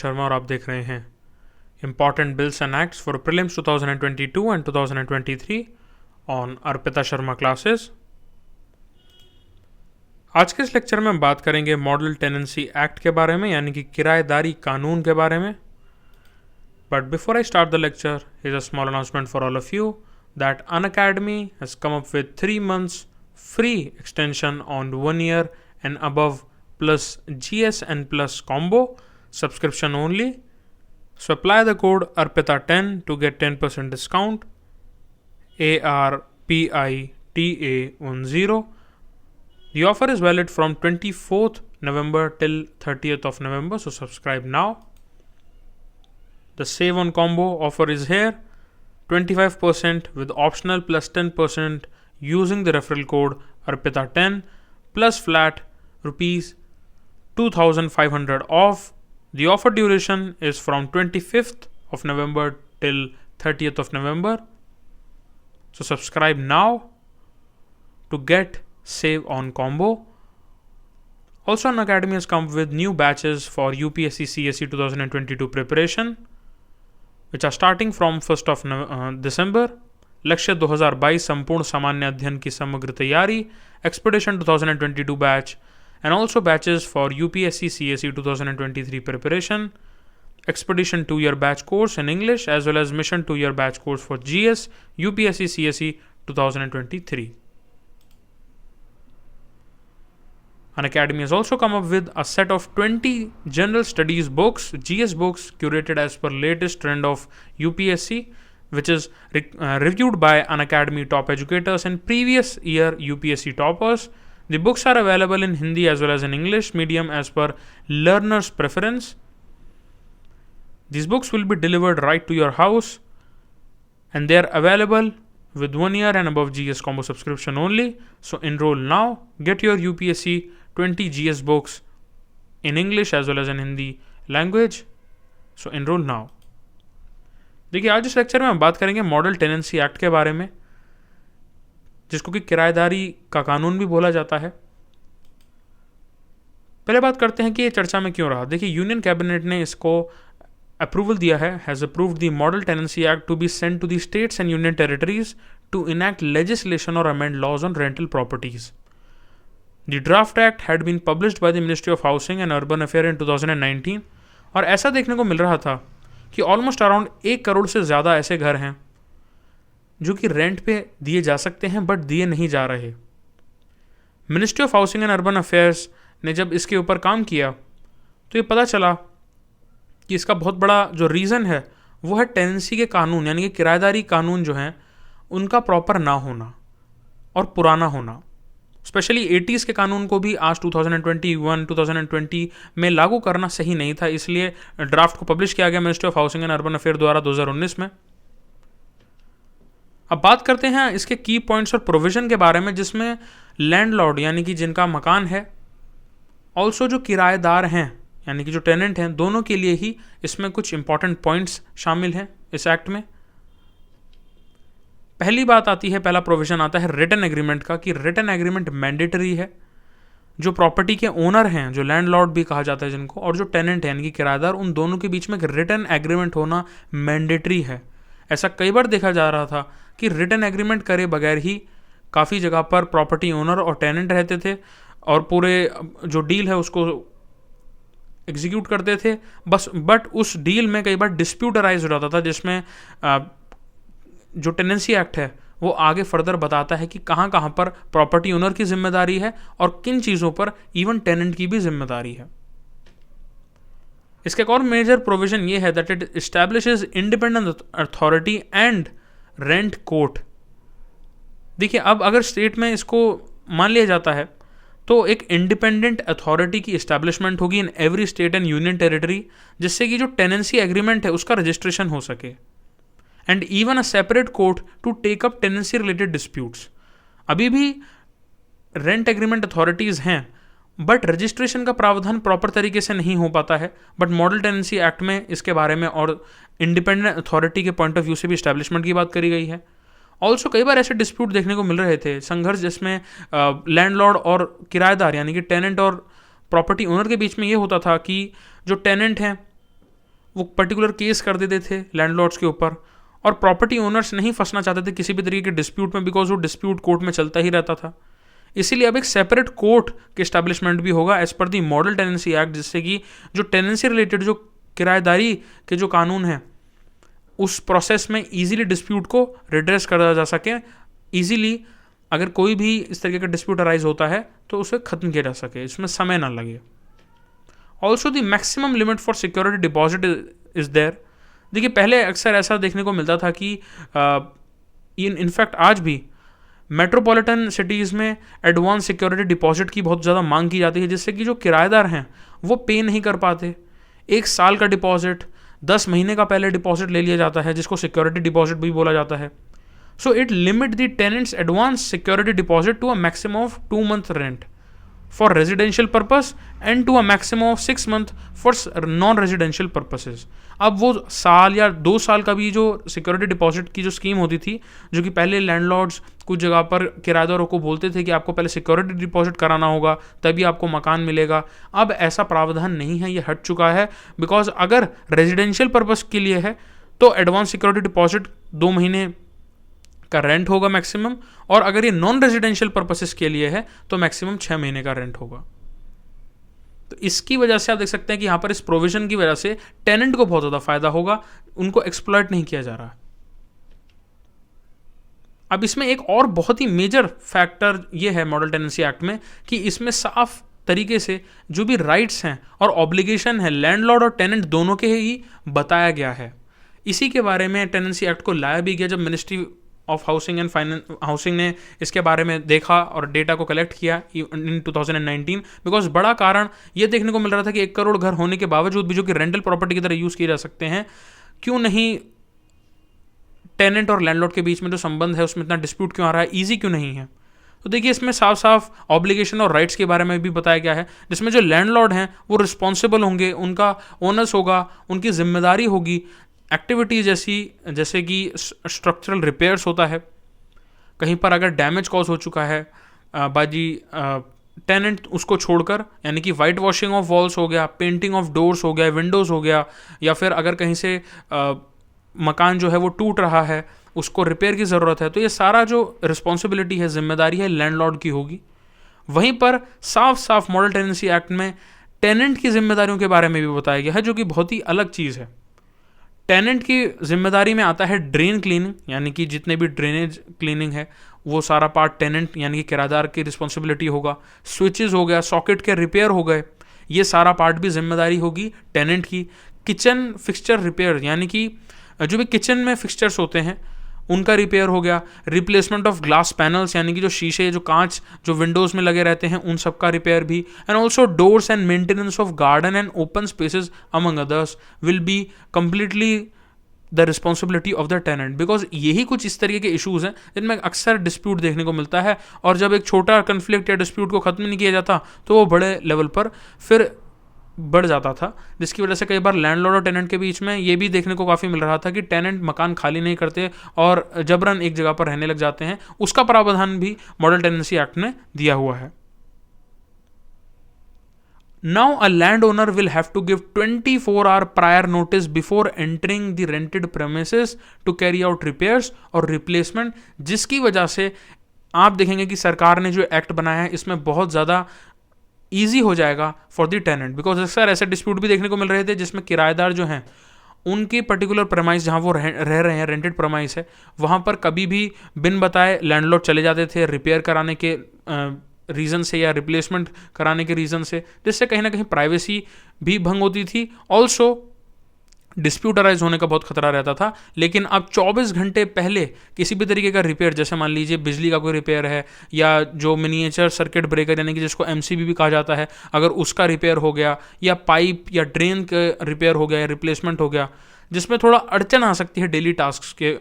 शर्मा और आप देख रहे हैं important bills and acts for prelims 2022 and 2023 on Arpita Sharma classes. आज के इस लेक्चर में हम बात करेंगे मॉडल टेनेंसी एक्ट के बारे में, यानी कि किराएदारी कानून के बारे में। But before I start the lecture, is a small announcement for all of you that Unacademy has come up with 3 months free extension on 1 year and above plus GS and plus combo subscription only. So apply the code ARPITA10 to get 10% discount. ARPITA10. The offer is valid from 24th November till 30th of November. So subscribe now. The save on combo offer is here. 25% with optional plus 10% using the referral code ARPITA10 plus flat rupees 2,500 off. The offer duration is from 25th of November till 30th of November. So subscribe now to get save on combo. Also, Unacademy has come with new batches for UPSC CSE 2022 preparation, which are starting from 1st of December. लक्ष्य 2022 संपूर्ण सामान्य अध्ययन की समग्र तैयारी, expedition 2022 batch, and also batches for UPSC CSE 2023 preparation, expedition 2-year batch course in English, as well as mission 2-year batch course for GS, UPSC CSE 2023. Unacademy has also come up with a set of 20 general studies books, GS books, curated as per latest trend of UPSC, which is reviewed by Unacademy top educators and previous year UPSC toppers. The books are available in Hindi as well as in English medium as per learner's preference. These books will be delivered right to your house, and they are available with 1 year and above GS combo subscription only. So enroll now, get your UPSC 20 GS books in English as well as in Hindi language. So enroll now. देखिए, आज इस lecture में हम बात करेंगे model tenancy act के बारे में, जिसको कि किराएदारी का कानून भी बोला जाता है। पहले बात करते हैं कि ये चर्चा में क्यों रहा। देखिए, यूनियन कैबिनेट ने इसको अप्रूवल दिया है, has approved the model tenancy act to be sent to the states and union territories to enact legislation और amend laws on rental properties. The draft act had been published by the ministry of housing and urban affair in 2019, और ऐसा देखने को मिल रहा था कि almost around 1 crore से ज़्यादा ऐसे घर हैं जो कि रेंट पे दिए जा सकते हैं बट दिए नहीं जा रहे। Ministry of housing and urban affairs ने जब इसके ऊपर काम किया तो ये पता चला कि इसका बहुत बड़ा जो रीज़न है वो है टेनेंसी के कानून, यानी कि किराएदारी कानून जो हैं उनका प्रॉपर ना होना और पुराना होना। स्पेशली 80s के कानून को भी आज 2021-2020 में लागू करना सही नहीं था, इसलिए ड्राफ्ट को पब्लिश किया गया ministry of housing and urban affair द्वारा 2019 में। अब बात करते हैं इसके की पॉइंट्स और प्रोविजन के बारे में, जिसमें लैंडलॉर्ड यानी कि जिनका मकान है, ऑल्सो जो किराएदार हैं यानी कि जो टेनेंट हैं, दोनों के लिए ही इसमें कुछ इंपॉर्टेंट पॉइंट्स शामिल हैं इस एक्ट में। पहली बात आती है, पहला प्रोविजन आता है रिटन एग्रीमेंट का, कि रिटन एग्रीमेंट मैंडेटरी है। जो प्रॉपर्टी के ओनर हैं, जो लैंडलॉर्ड भी कहा जाता है जिनको, और जो टेनेंट है यानी कि किराएदार, उन दोनों के बीच में एक रिटन एग्रीमेंट होना मैंडेटरी है। ऐसा कई बार देखा जा रहा था कि रिटन एग्रीमेंट करे बगैर ही काफ़ी जगह पर प्रॉपर्टी ओनर और टेनेंट रहते थे और पूरे जो डील है उसको एग्जीक्यूट करते थे बस। बट उस डील में कई बार डिस्प्यूट अराइज हो जाता था, जिसमें जो टेनेंसी एक्ट है वो आगे फर्दर बताता है कि कहाँ कहाँ पर प्रॉपर्टी ओनर की जिम्मेदारी है और किन चीज़ों पर इवन टेनेंट की भी जिम्मेदारी है। इसका एक और मेजर प्रोविजन ये है that it establishes independent authority and rent court. देखिए, अब अगर स्टेट में इसको मान लिया जाता है तो एक इंडिपेंडेंट अथॉरिटी की एस्टैब्लिशमेंट होगी in every state and union territory, जिससे कि जो टेनेंसी एग्रीमेंट है उसका रजिस्ट्रेशन हो सके, and even a separate court to take up tenancy related disputes. अभी भी रेंट एग्रीमेंट अथॉरिटीज़ हैं, बट रजिस्ट्रेशन का प्रावधान प्रॉपर तरीके से नहीं हो पाता है। बट मॉडल टेनेंसी एक्ट में इसके बारे में और इंडिपेंडेंट अथॉरिटी के पॉइंट ऑफ व्यू से भी एस्टैब्लिशमेंट की बात करी गई है। ऑल्सो कई बार ऐसे डिस्प्यूट देखने को मिल रहे थे, संघर्ष जिसमें लैंडलॉर्ड और किराएदार यानी कि टेनेंट और प्रॉपर्टी ओनर के बीच में ये होता था कि जो टेनेंट हैं वो पर्टिकुलर केस कर देते थे लैंडलॉर्ड्स के ऊपर, और प्रॉपर्टी ओनर्स नहीं फंसना चाहते थे किसी भी तरीके के डिस्प्यूट में, बिकॉज वो डिस्प्यूट कोर्ट में चलता ही रहता था। इसीलिए अब एक सेपरेट कोर्ट के स्टैब्लिशमेंट भी होगा एज पर दी मॉडल टेनेंसी एक्ट, जिससे कि जो टेनेंसी रिलेटेड जो किराएदारी के जो कानून हैं उस प्रोसेस में इजीली डिस्प्यूट को रिड्रेस करा जा सके, इजीली अगर कोई भी इस तरीके का डिस्प्यूट अराइज होता है तो उसे खत्म किया जा सके, इसमें समय ना लगे। Also the maximum limit for security deposit is there. देखिए पहले अक्सर ऐसा देखने को मिलता था कि इनफैक्ट आज भी मेट्रोपॉलिटन सिटीज़ में एडवांस सिक्योरिटी डिपॉजिट की बहुत ज़्यादा मांग की जाती है, जिससे कि जो किराएदार हैं वो पे नहीं कर पाते। 1 साल का डिपॉजिट, 10 महीने का पहले डिपॉजिट ले लिया जाता है, जिसको सिक्योरिटी डिपॉजिट भी बोला जाता है। So it limit the tenants advance security deposit to a maximum of 2 month rent for residential purpose and to a maximum of 6 month for non residential purposes. अब वो साल या 2 साल का भी जो सिक्योरिटी डिपॉजिट की जो स्कीम होती थी, जो कि पहले लैंडलॉर्ड्स कुछ जगह पर किराएदारों को बोलते थे कि आपको पहले सिक्योरिटी डिपॉजिट कराना होगा तभी आपको मकान मिलेगा, अब ऐसा प्रावधान नहीं है, ये हट चुका है। बिकॉज अगर रेजिडेंशियल पर्पस के लिए है तो एडवांस सिक्योरिटी डिपॉजिट 2 महीने का रेंट होगा मैक्सिमम, और अगर ये नॉन रेजिडेंशियल पर्पसेस के लिए है तो मैक्सिमम 6 महीने का रेंट होगा। तो इसकी वजह से आप देख सकते हैं कि यहां पर इस प्रोविजन की वजह से टेनेंट को बहुत ज्यादा फायदा होगा, उनको एक्सप्लॉइट नहीं किया जा रहा। अब इसमें एक और बहुत ही मेजर फैक्टर ये है मॉडल टेनेंसी एक्ट में कि इसमें साफ तरीके से जो भी राइट्स हैं और ऑब्लिगेशन है लैंडलॉर्ड और टेनेंट दोनों के ही बताया गया है। इसी के बारे में टेनेंसी एक्ट को लाया भी गया जब ministry of housing and housing ने इसके बारे में देखा और डेटा को कलेक्ट किया इन 2019। बिकॉज बड़ा कारण ये देखने को मिल रहा था कि 1 करोड़ घर होने के बावजूद भी जो कि रेंटल प्रॉपर्टी की तरह यूज़ किए जा सकते हैं, क्यों नहीं टेनेंट और लैंडलॉर्ड के बीच में जो संबंध है उसमें इतना डिस्प्यूट क्यों आ रहा है, ईजी क्यों नहीं है। तो देखिए इसमें साफ साफ ऑब्लिगेशन और राइट्स के बारे में भी बताया गया है, जिसमें जो लैंडलॉर्ड हैं वो रिस्पॉन्सिबल होंगे, उनका ओनर्स होगा, उनकी जिम्मेदारी होगी एक्टिविटीज जैसे कि स्ट्रक्चरल रिपेयर्स होता है, कहीं पर अगर डैमेज कॉज हो चुका है बाजी टेनेंट उसको छोड़कर, यानी कि वाइट वॉशिंग ऑफ वॉल्स हो गया, पेंटिंग ऑफ डोर्स हो गया, विंडोज़ हो गया, या फिर अगर कहीं से मकान जो है वो टूट रहा है उसको रिपेयर की ज़रूरत है, तो ये सारा जो रिस्पॉन्सिबिलिटी है, जिम्मेदारी है लैंडलॉर्ड की होगी। वहीं पर साफ साफ मॉडल टेनेंसी एक्ट में टेनेंट की जिम्मेदारियों के बारे में भी बताया गया है, जो कि बहुत ही अलग चीज़ है। टेनेंट की जिम्मेदारी में आता है ड्रेन क्लीनिंग, यानी कि जितने भी ड्रेनेज क्लीनिंग है वो सारा पार्ट टेनेंट यानी कि किराएदार की रिस्पॉन्सिबिलिटी होगा। स्विचेस हो गया, सॉकेट के रिपेयर हो गए, ये सारा पार्ट भी जिम्मेदारी होगी टेनेंट की। किचन फिक्सचर रिपेयर, यानी कि जो भी किचन में फिक्सचर्स होते हैं उनका रिपेयर हो गया। रिप्लेसमेंट ऑफ ग्लास पैनल्स, यानी कि जो शीशे जो कांच जो विंडोज़ में लगे रहते हैं उन सब का रिपेयर भी। And also doors and maintenance of garden and open spaces among others will be completely the responsibility of the tenant. Because यही कुछ इस तरीके के इशूज़ हैं जिनमें अक्सर डिस्प्यूट देखने को मिलता है, और जब एक छोटा कन्फ्लिक्ट या डिस्प्यूट को ख़त्म नहीं किया जाता तो वो बड़े लेवल पर फिर बढ़ जाता था, जिसकी वजह से कई बार लैंडलॉर्ड और टेनेंट के बीच में ये भी देखने को काफ़ी मिल रहा था कि टेनेंट मकान खाली नहीं करते और जबरन एक जगह पर रहने लग जाते हैं। उसका प्रावधान भी मॉडल टेनेंसी एक्ट ने दिया हुआ है। Now a land owner will have to give 24 hour prior notice before entering the rented premises to carry out repairs और रिप्लेसमेंट, जिसकी वजह से आप देखेंगे कि सरकार ने जो एक्ट बनाया है इसमें बहुत ज़्यादा ईजी हो जाएगा फॉर द टेनेंट। बिकॉज अक्सर ऐसे डिस्प्यूट भी देखने को मिल रहे थे जिसमें किराएदार जो हैं उनके पर्टिकुलर प्रेमाइस जहाँ वो रह रहे हैं, रेंटेड प्रेमाइस है, वहाँ पर कभी भी बिन बताए लैंडलॉर्ड चले जाते थे रिपेयर कराने के रीज़न से या रिप्लेसमेंट कराने के रीज़न से, जिससे कहीं ना कहीं प्राइवेसी भी भंग होती थी। ऑल्सो डिस्प्यूट अराइज होने का बहुत खतरा रहता था। लेकिन अब 24 घंटे पहले किसी भी तरीके का रिपेयर, जैसे मान लीजिए बिजली का कोई रिपेयर है या जो मिनिएचर सर्किट ब्रेकर यानी कि जिसको एमसीबी भी कहा जाता है, अगर उसका रिपेयर हो गया या पाइप या ड्रेन का रिपेयर हो गया या रिप्लेसमेंट हो गया, जिसमें थोड़ा अड़चन आ सकती है डेली टास्क के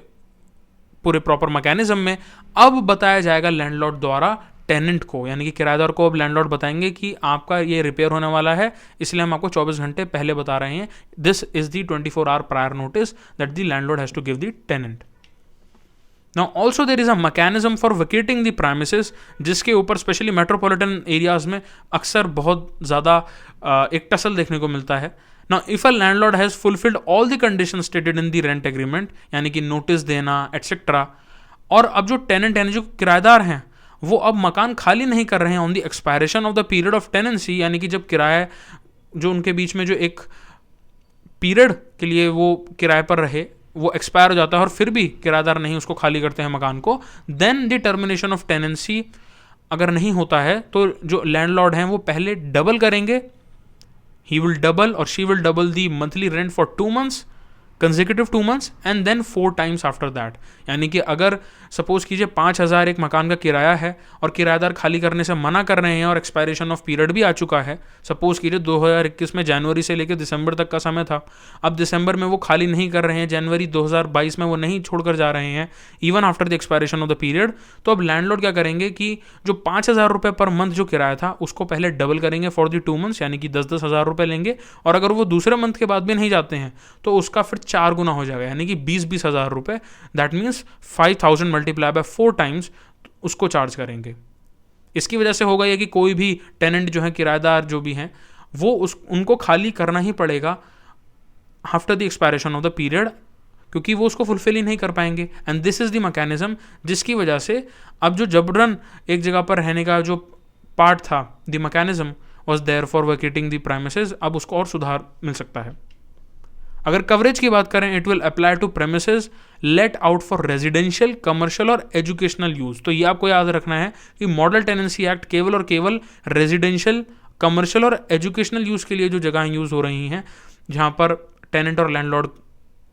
पूरे प्रॉपर मैकेनिज्म में, अब बताया जाएगा लैंडलॉर्ड द्वारा टेनेंट को, यानी कि किराएदार को अब लैंडलॉर्ड बताएंगे कि आपका ये रिपेयर होने वाला है, इसलिए हम आपको 24 घंटे पहले बता रहे हैं। This is the 24 hour prior notice that the landlord has to give the tenant. Now also there is a mechanism for vacating the premises, जिसके ऊपर स्पेशली मेट्रोपॉलिटन एरियाज में अक्सर बहुत ज़्यादा एक टसल देखने को मिलता है। Now, if a landlord has fulfilled all the conditions stated in the rent agreement, यानी कि नोटिस देना एटसेट्रा, और अब जो टेनेंट यानी जो किराएदार हैं वो अब मकान खाली नहीं कर रहे हैं on the expiration of the period of tenancy, यानी कि जब किराया जो उनके बीच में जो एक पीरियड के लिए वो किराए पर रहे वो एक्सपायर हो जाता है और फिर भी किराएदार नहीं उसको खाली करते हैं मकान को, then the termination of tenancy अगर नहीं होता है तो जो लैंडलॉर्ड हैं वो पहले डबल करेंगे, he will double or she will double the monthly rent for 2 months, consecutive 2 months and then 4 times after that. यानी कि अगर सपोज कीजिए 5,000 एक मकान का किराया है और किराएदार खाली करने से मना कर रहे हैं और एक्सपायरेशन ऑफ पीरियड भी आ चुका है, सपोज कीजिए 2021 में जनवरी से लेकर दिसंबर तक का समय था, अब दिसंबर में वो खाली नहीं कर रहे हैं, जनवरी 2022 में वो नहीं छोड़कर जा रहे हैं even after the expiration of the period, तो अब लैंडलॉर्ड क्या करेंगे कि जो 5,000 रुपये पर मंथ जो किराया था उसको पहले डबल करेंगे फॉर द 2 months, यानी कि 10-10 हज़ार रुपये लेंगे, और अगर वो दूसरे मंथ के बाद भी नहीं जाते हैं तो उसका फिर 4 गुना हो जाएगा, यानी कि 20-20 हज़ार रुपये, that means 5,000 multiply by 4 times उसको चार्ज करेंगे. इसकी वजह से होगा ये कि कोई भी टेनेंट जो है किराएदार जो भी हैं वो उनको खाली करना ही पड़ेगा after the expiration of the period, क्योंकि वो उसको फुलफिल ही नहीं कर पाएंगे. And this is the mechanism जिसकी वजह से अब जो जबरन एक जगह पर रहने का जो पार्ट था, the mechanism was there for vacating the premises, अब उसको और सुधार मिल सकता है. अगर कवरेज की बात करें, it will apply to premises let out for residential, commercial और एजुकेशनल यूज. तो ये आपको याद रखना है कि मॉडल टेनेंसी एक्ट केवल और केवल रेजिडेंशियल, कमर्शियल और एजुकेशनल यूज के लिए जो जगह यूज हो रही हैं जहां पर टेनेंट और लैंडलॉर्ड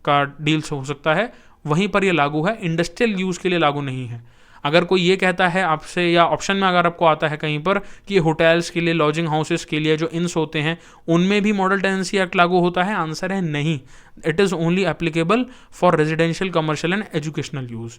का डील्स हो सकता है वहीं पर ये लागू है, इंडस्ट्रियल यूज के लिए लागू नहीं है. अगर कोई ये कहता है आपसे, या ऑप्शन में अगर आपको आता है कहीं पर कि होटल्स के लिए, लॉजिंग हाउसेस के लिए जो इन्स होते हैं उनमें भी मॉडल टेनेंसी एक्ट लागू होता है, आंसर है नहीं. It is only applicable for residential, commercial and educational use.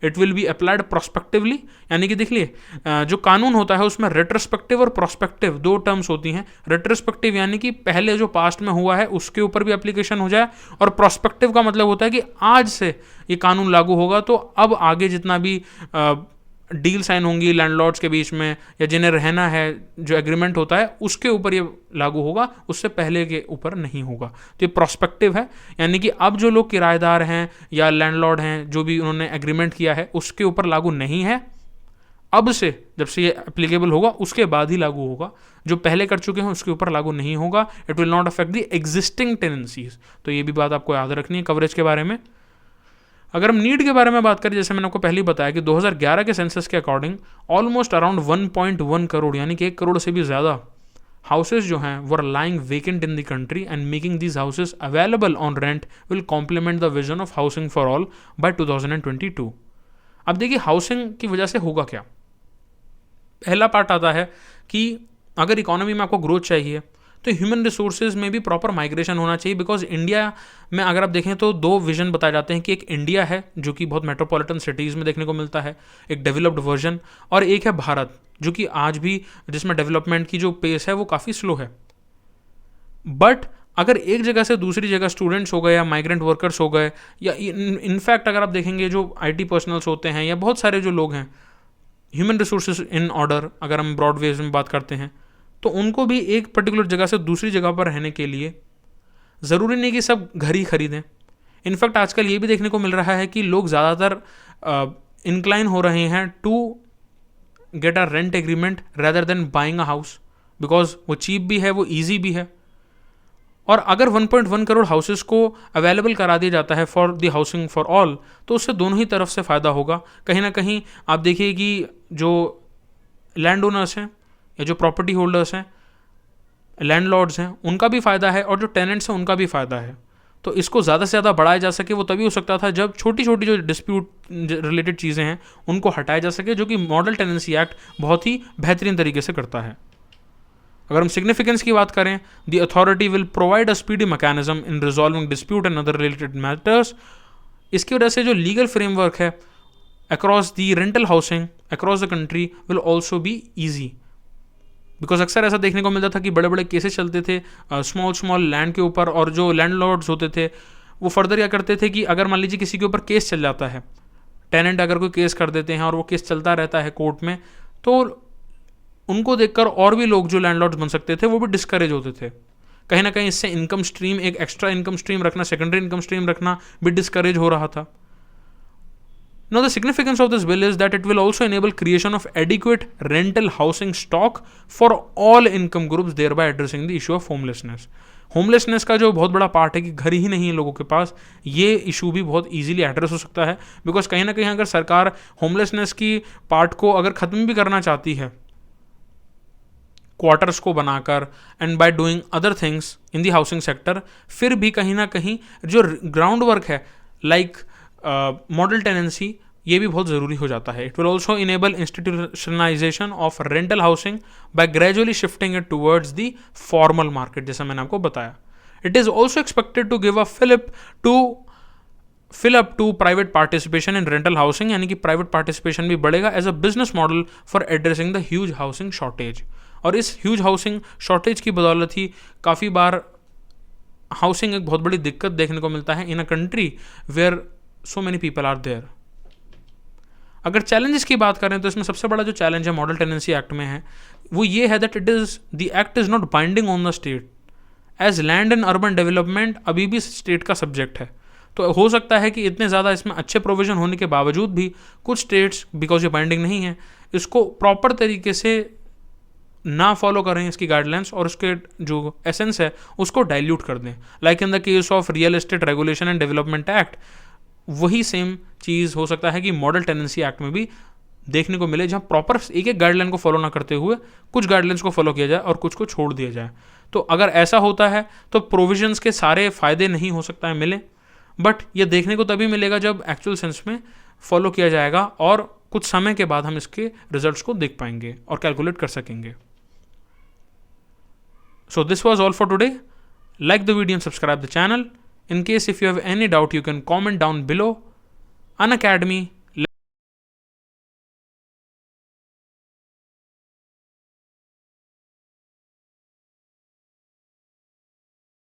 It will be applied prospectively, यानी कि देख लिए जो कानून होता है उसमें रेट्रोस्पेक्टिव और प्रोस्पेक्टिव 2 टर्म्स होती हैं. रेट्रोस्पेक्टिव यानी कि पहले जो पास्ट में हुआ है उसके ऊपर भी एप्लीकेशन हो जाए, और प्रोस्पेक्टिव का मतलब होता है कि आज से ये कानून लागू होगा तो अब आगे जितना भी डील साइन होंगी लैंडलॉर्ड्स के बीच में या जिन्हें रहना है, जो एग्रीमेंट होता है उसके ऊपर ये लागू होगा, उससे पहले के ऊपर नहीं होगा. तो ये प्रोस्पेक्टिव है, यानी कि अब जो लोग किराएदार हैं या लैंडलॉर्ड हैं जो भी उन्होंने एग्रीमेंट किया है उसके ऊपर लागू नहीं है, अब से जब से ये एप्लीकेबल होगा उसके बाद ही लागू होगा. जो पहले कर चुके हैं उसके ऊपर लागू नहीं होगा. It will not affect the existing tenancies. तो ये भी बात आपको याद रखनी है कवरेज के बारे में. अगर हम नीड के बारे में बात करें, जैसे मैंने आपको पहले बताया कि 2011 के सेंसस के अकॉर्डिंग ऑलमोस्ट अराउंड 1.1 करोड़ यानी कि 1 करोड़ से भी ज़्यादा हाउसेज जो हैं वो are lying vacant in the country, and making these houses available on rent will complement the vision of housing for all by 2022. अब देखिए हाउसिंग की वजह से होगा क्या. पहला पार्ट आता है कि अगर इकोनॉमी में आपको ग्रोथ चाहिए तो ह्यूमन रिसोर्सेज में भी प्रॉपर माइग्रेशन होना चाहिए. बिकॉज इंडिया में अगर आप देखें तो 2 विजन बताए जाते हैं कि एक इंडिया है जो कि बहुत मेट्रोपॉलिटन सिटीज़ में देखने को मिलता है, एक डेवलप्ड वर्जन, और एक है भारत जो कि आज भी जिसमें डेवलपमेंट की जो पेस है वो काफ़ी स्लो है. बट अगर एक जगह से दूसरी जगह स्टूडेंट्स हो गए या माइग्रेंट वर्कर्स हो गए, या इनफैक्ट अगर आप देखेंगे जो IT पर्सनल्स होते हैं या बहुत सारे जो लोग हैं, ह्यूमन रिसोर्सेज इन ऑर्डर अगर हम ब्रॉड वेज में बात करते हैं, तो उनको भी एक पर्टिकुलर जगह से दूसरी जगह पर रहने के लिए ज़रूरी नहीं कि सब घर ही खरीदें. इनफैक्ट आजकल ये भी देखने को मिल रहा है कि लोग ज़्यादातर इंक्लाइन हो रहे हैं to get a rent agreement rather than buying a house, because वो चीप भी है, वो ईजी भी है. और अगर 1.1 करोड़ हाउसेस को अवेलेबल करा दिया जाता है for the housing for all, तो उससे दोनों ही तरफ से फ़ायदा होगा. कहीं ना कहीं आप देखिए कि जो लैंड ओनर्स हैं या जो प्रॉपर्टी होल्डर्स हैं, लैंडलॉर्ड्स हैं, उनका भी फ़ायदा है और जो टेनेंट्स हैं उनका भी फ़ायदा है. तो इसको ज़्यादा से ज़्यादा बढ़ाया जा सके वो तभी हो सकता था जब छोटी छोटी जो डिस्प्यूट रिलेटेड चीज़ें हैं उनको हटाया जा सके, जो कि मॉडल टेनेंसी एक्ट बहुत ही बेहतरीन तरीके से करता है. अगर हम सिग्निफिकेंस की बात करें, the authority will provide a speedy mechanism in resolving dispute and other related matters. इसकी वजह से जो लीगल फ्रेमवर्क है across the rental housing across the country will also be easy. Because अक्सर ऐसा देखने को मिलता था कि बड़े बड़े केसेस चलते थे स्मॉल लैंड के ऊपर, और जो लैंडलॉर्ड्स होते थे वो फर्दर क्या करते थे कि अगर मान लीजिए किसी के ऊपर केस चल जाता है, टेनेंट अगर कोई केस कर देते हैं और वो केस चलता रहता है कोर्ट में, तो उनको देखकर और भी लोग जो लैंडलॉर्ड्स बन सकते थे वो भी डिस्करेज होते थे. कहीं ना कहीं इससे इनकम स्ट्रीम, एक एक्स्ट्रा इनकम स्ट्रीम रखना, सेकेंडरी इनकम स्ट्रीम रखना भी डिस्करेज हो रहा था. Now, the significance of this bill is that it will also enable creation of adequate rental housing stock for all income groups, thereby addressing the issue of homelessness. Homelessness का जो बहुत बड़ा part है कि घर ही नहीं है लोगों के पास, ये इशू भी बहुत इजीली एड्रेस हो सकता है. बिकॉज कहीं ना कहीं अगर सरकार होमलेसनेस की पार्ट को अगर ख़त्म भी करना चाहती है क्वार्टर्स को बनाकर and by doing other things in the housing sector, फिर भी कहीं ना कहीं जो ग्राउंड वर्क है लाइक मॉडल टेनेंसी, ये भी बहुत ज़रूरी हो जाता है. It will also enable institutionalisation of rental housing by gradually shifting it towards the formal market, जैसा मैंने आपको बताया. It is also expected to give a fillip to private participation in rental housing, यानी कि private participation भी बढ़ेगा as a business model for addressing the huge housing shortage. और इस ह्यूज हाउसिंग शॉर्टेज की बदौलत ही काफ़ी बार हाउसिंग एक बहुत बड़ी दिक्कत देखने को मिलता है in a country where so many people are there. अगर चैलेंजेस की बात करें तो इसमें सबसे बड़ा जो चैलेंज है मॉडल टेनेंसी एक्ट में है वो ये है that the act is not binding on the state, as land and urban development अभी भी स्टेट का सब्जेक्ट है. तो हो सकता है कि इतने ज़्यादा इसमें अच्छे प्रोविजन होने के बावजूद भी कुछ स्टेट्स, बिकॉज ये बाइंडिंग नहीं है, इसको प्रॉपर तरीके से ना फॉलो करें इसकी गाइडलाइंस और उसके जो एसेंस है उसको डाइल्यूट कर दें. Like in the case of real estate regulation and development act, वही सेम चीज़ हो सकता है कि मॉडल टेनेंसी एक्ट में भी देखने को मिले, जहाँ प्रॉपर एक एक गाइडलाइन को फॉलो ना करते हुए कुछ गाइडलाइंस को फॉलो किया जाए और कुछ को छोड़ दिया जाए. तो अगर ऐसा होता है तो प्रोविजंस के सारे फ़ायदे नहीं हो सकता है मिले, बट ये देखने को तभी मिलेगा जब एक्चुअल सेंस में फॉलो किया जाएगा और कुछ समय के बाद हम इसके रिजल्ट्स को देख पाएंगे और कैलकुलेट कर सकेंगे. So this was all for today. Like the video and subscribe the channel. In case if you have any doubt, you can comment down below. Unacademy